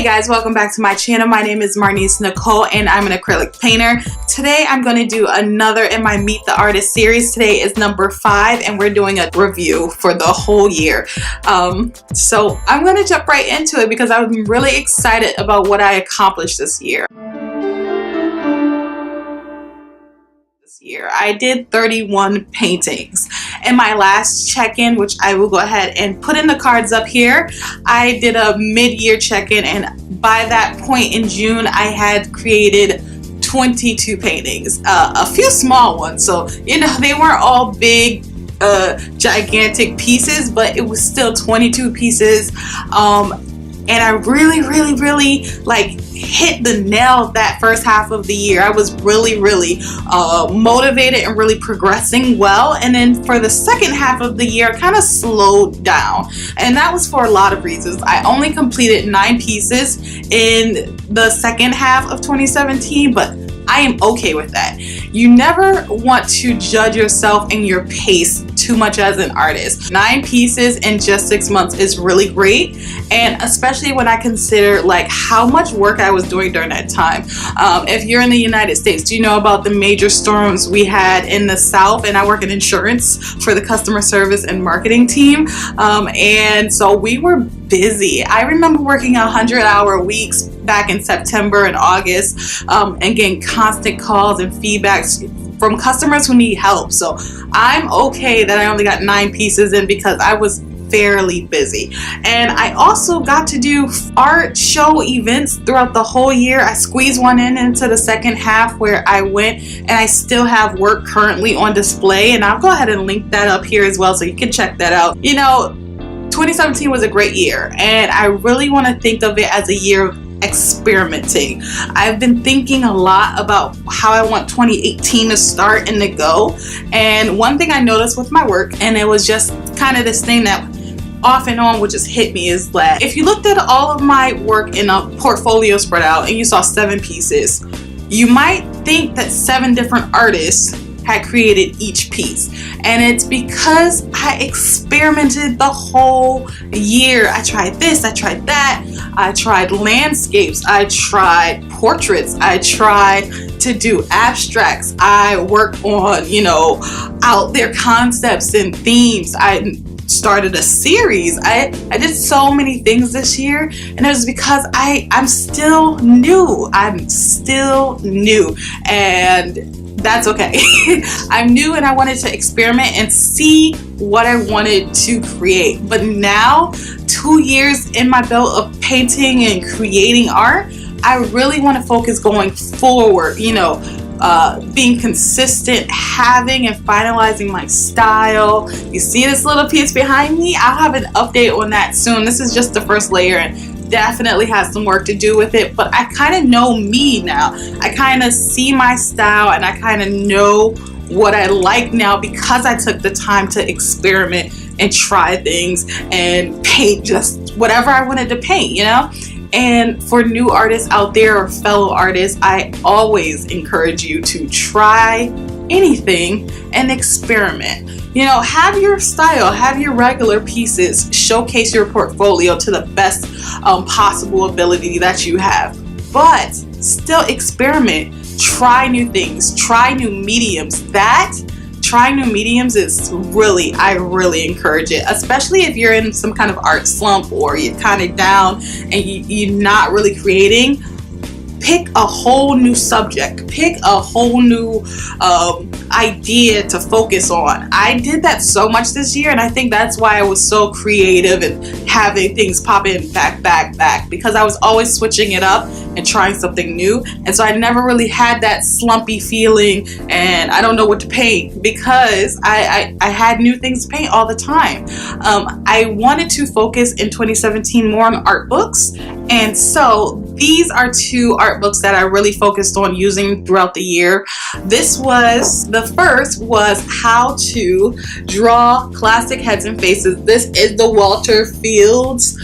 guys, welcome back to my channel. My name is Marnise Nicole and I'm an acrylic painter. Today I'm going to do another in my Meet the Artist series. Today is number 5 and we're doing a review for the whole year. So I'm going to jump right into it because I'm really excited about what I accomplished this year. I did 31 paintings. In my last check-in, which I will go ahead and put in the cards up here, I did a mid-year check-in, and by that point in June I had created 22 paintings, a few small ones, so you know they weren't all big gigantic pieces, but it was still 22 pieces. And I really like hit the nail that first half of the year. I was really motivated and really progressing well. And then for the second half of the year, I kind of slowed down. And that was for a lot of reasons. I only completed 9 pieces in the second half of 2017, but I am okay with that. You never want to judge yourself and your pace too much as an artist. 9 pieces in just 6 months is really great, and especially when I consider like how much work I was doing during that time. If you're in the United States, do you know about the major storms we had in the South? And I work in insurance for the customer service and marketing team, and so we were busy. I remember working 100-hour weeks back in September and August, and getting constant calls and feedbacks from customers who need help. So I'm okay that I only got 9 pieces in because I was fairly busy. And I also got to do art show events throughout the whole year. I squeezed one into the second half where I went, and I still have work currently on display, and I'll go ahead and link that up here as well so you can check that out. You know, 2017 was a great year, and I really want to think of it as a year of experimenting. I've been thinking a lot about how I want 2018 to start and to go, and one thing I noticed with my work, and it was just kind of this thing that off and on would just hit me, is that if you looked at all of my work in a portfolio spread out and you saw 7 pieces, you might think that 7 different artists had created each piece. And it's because I experimented the whole year. I tried this, I tried that, I tried landscapes, I tried portraits, I tried to do abstracts, I worked on, you know, out there concepts and themes. I started a series. I did so many things this year, and it was because I'm still new. I'm still new, and that's okay. I'm new and I wanted to experiment and see what I wanted to create. But now, 2 years in my belt of painting and creating art, I really want to focus going forward, you know, being consistent, having and finalizing my style. You see this little piece behind me? I'll have an update on that soon. This is just the first layer and definitely has some work to do with it, but I kind of know me now. I kind of see my style and I kind of know what I like now because I took the time to experiment and try things and paint just whatever I wanted to paint, you know? And for new artists out there or fellow artists, I always encourage you to try anything and experiment. You know, have your style, have your regular pieces, showcase your portfolio to the best possible ability that you have, but still experiment, try new things, try new mediums. Trying new mediums is really, I really encourage it, especially if you're in some kind of art slump or you're kind of down and you're not really creating. Pick a whole new subject, pick a whole new idea to focus on. I did that so much this year, and I think that's why I was so creative and having things pop in back, because I was always switching it up and trying something new. And so I never really had that slumpy feeling and I don't know what to paint, because I had new things to paint all the time. I wanted to focus in 2017 more on art books, and so these are 2 art books that I really focused on using throughout the year. The first was How to Draw Classic Heads and Faces. This is the Walter Fields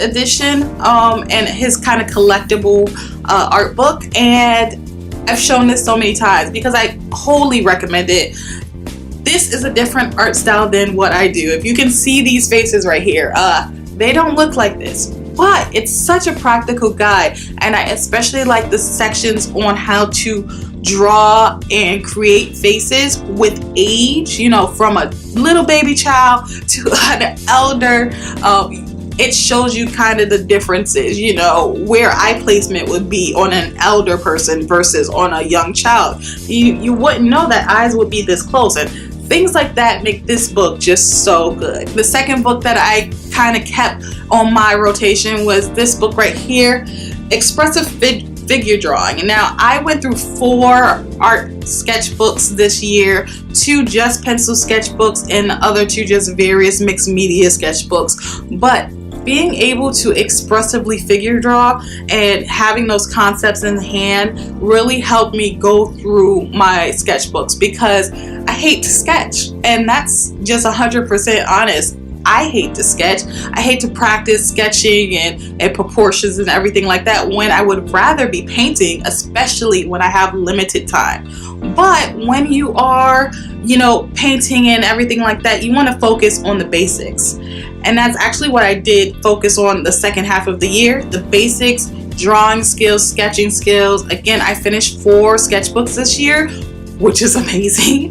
edition, and his kind of collectible art book, and I've shown this so many times because I wholly recommend it. This is a different art style than what I do. If you can see these faces right here, they don't look like this. but it's such a practical guide, and I especially like the sections on how to draw and create faces with age, you know, from a little baby child to an elder. It shows you kind of the differences, you know, where eye placement would be on an elder person versus on a young child. You wouldn't know that eyes would be this close, and things like that make this book just so good. The second book that I kind of kept on my rotation was this book right here, Expressive Figure Drawing. And now I went through 4 art sketchbooks this year, 2 just pencil sketchbooks and the other 2 just various mixed media sketchbooks. But being able to expressively figure draw and having those concepts in hand really helped me go through my sketchbooks, because I hate to sketch, and that's just 100% honest. I hate to sketch. I hate to practice sketching and proportions and everything like that when I would rather be painting, especially when I have limited time. But when you are, you know, painting and everything like that, you want to focus on the basics. And that's actually what I did focus on the second half of the year, the basics, drawing skills, sketching skills. Again, I finished 4 sketchbooks this year, which is amazing,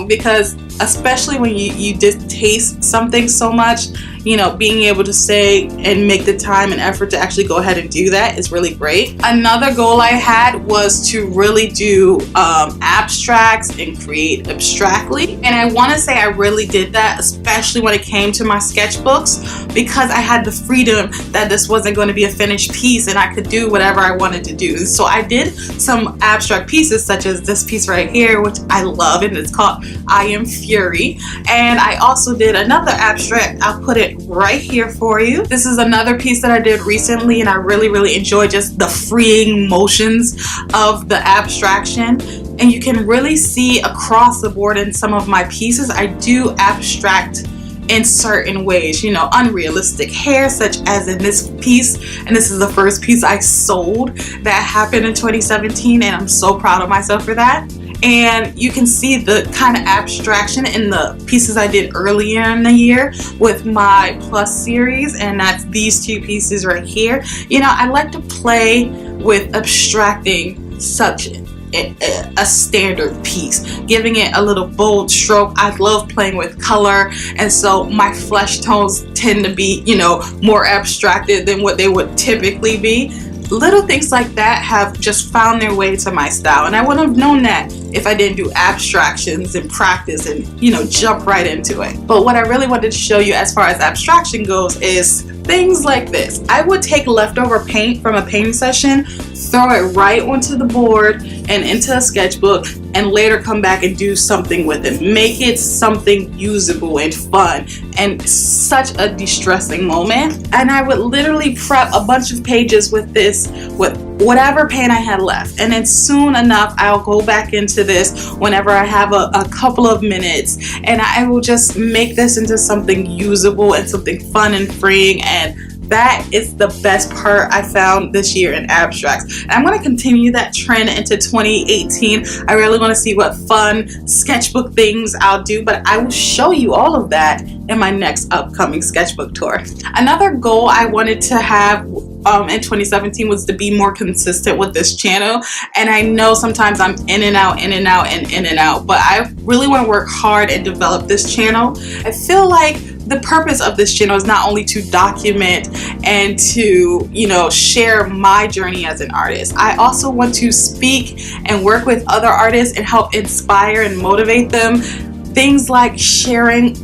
because especially when you distaste something so much, you know, being able to say and make the time and effort to actually go ahead and do that is really great. Another goal I had was to really do abstracts and create abstractly, and I want to say I really did that, especially when it came to my sketchbooks, because I had the freedom that this wasn't going to be a finished piece and I could do whatever I wanted to do. So I did some abstract pieces, such as this piece right here, which I love, and it's called I Am Fury. And I also did another abstract. I'll put it right here for you. This is another piece that I did recently, and I really enjoyed just the freeing motions of the abstraction. And you can really see across the board in some of my pieces, I do abstract in certain ways, you know, unrealistic hair, such as in this piece. And this is the first piece I sold that happened in 2017, and I'm so proud of myself for that. And you can see the kind of abstraction in the pieces I did earlier in the year with my Plus series, and that's these 2 pieces right here. You know, I like to play with abstracting such a standard piece, giving it a little bold stroke. I love playing with color, and so my flesh tones tend to be, you know, more abstracted than what they would typically be. Little things like that have just found their way to my style, and I wouldn't have known that if I didn't do abstractions and practice and, you know, jump right into it. But what I really wanted to show you as far as abstraction goes is things like this. I would take leftover paint from a painting session, throw it right onto the board and into a sketchbook, and later come back and do something with it. Make it something usable and fun, and such a de-stressing moment. And I would literally prep a bunch of pages with this, with whatever paint I had left, and then soon enough I'll go back into this whenever I have a couple of minutes, and I will just make this into something usable and something fun and freeing. And that is the best part I found this year in abstracts. And I'm going to continue that trend into 2018. I really want to see what fun sketchbook things I'll do, but I will show you all of that in my next upcoming sketchbook tour. Another goal I wanted to have in 2017 was to be more consistent with this channel. And I know sometimes I'm in and out, but I really want to work hard and develop this channel. I feel like the purpose of this channel is not only to document and to, you know, share my journey as an artist. I also want to speak and work with other artists and help inspire and motivate them. Things like sharing,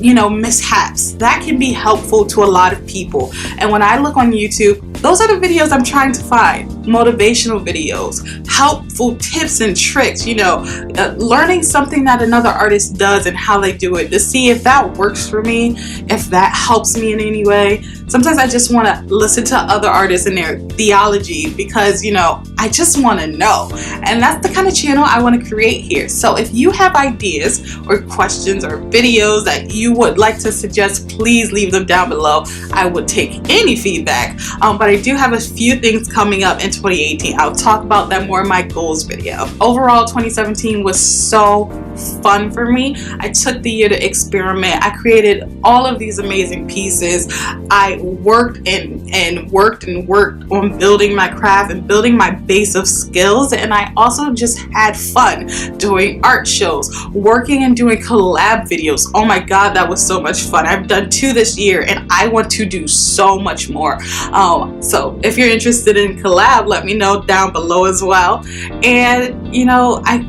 you know, mishaps, that can be helpful to a lot of people. And when I look on YouTube, those are the videos I'm trying to find. Motivational videos, helpful tips and tricks, you know, learning something that another artist does and how they do it, to see if that works for me, if that helps me in any way. Sometimes I just want to listen to other artists and their theology, because, you know, I just want to know. And that's the kind of channel I want to create here. So if you have ideas or questions or videos that you would like to suggest, please leave them down below. I would take any feedback. But I do have a few things coming up in 2018. I'll talk about that more in my goals video. Overall, 2017 was so fun for me. I took the year to experiment. I created all of these amazing pieces. I worked and worked on building my craft and building my base of skills, and I also just had fun doing art shows, working and doing collab videos. Oh my god, that was so much fun. I've done 2 this year and I want to do so much more. So if you're interested in collab, let me know down below as well. And you know, I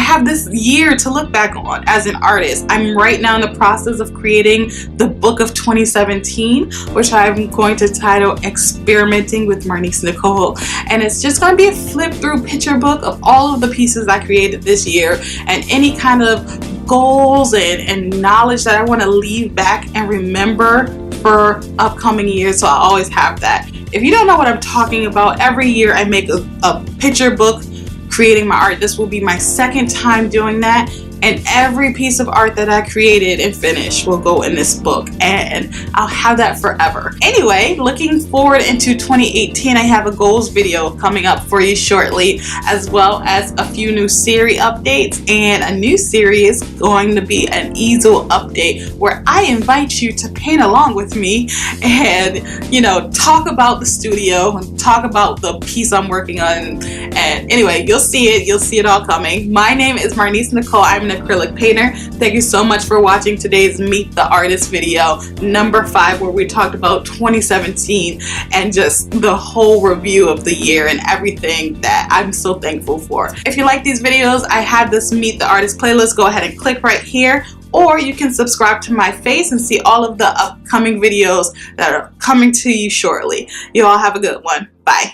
have this year to look back on as an artist. I'm right now in the process of creating the book of 2017, which I'm going to title Experimenting with Marnise Nicole. And it's just going to be a flip through picture book of all of the pieces I created this year and any kind of goals and knowledge that I want to leave back and remember for upcoming years. So I always have that. If you don't know what I'm talking about, every year I make a picture book creating my art. This will be my 2nd time doing that, and every piece of art that I created and finished will go in this book, and I'll have that forever. Anyway, looking forward into 2018, I have a goals video coming up for you shortly, as well as a few new series updates, and a new series going to be an easel update where I invite you to paint along with me and, you know, talk about the studio and talk about the piece I'm working on. And anyway, you'll see it all coming. My name is Marnise Nicole. I'm an acrylic painter. Thank you so much for watching today's Meet the Artist video, number 5, where we talked about 2017 and just the whole review of the year and everything that I'm so thankful for. If you like these videos, I have this Meet the Artist playlist. Go ahead and click right here, or you can subscribe to my face and see all of the upcoming videos that are coming to you shortly. You all have a good one. Bye.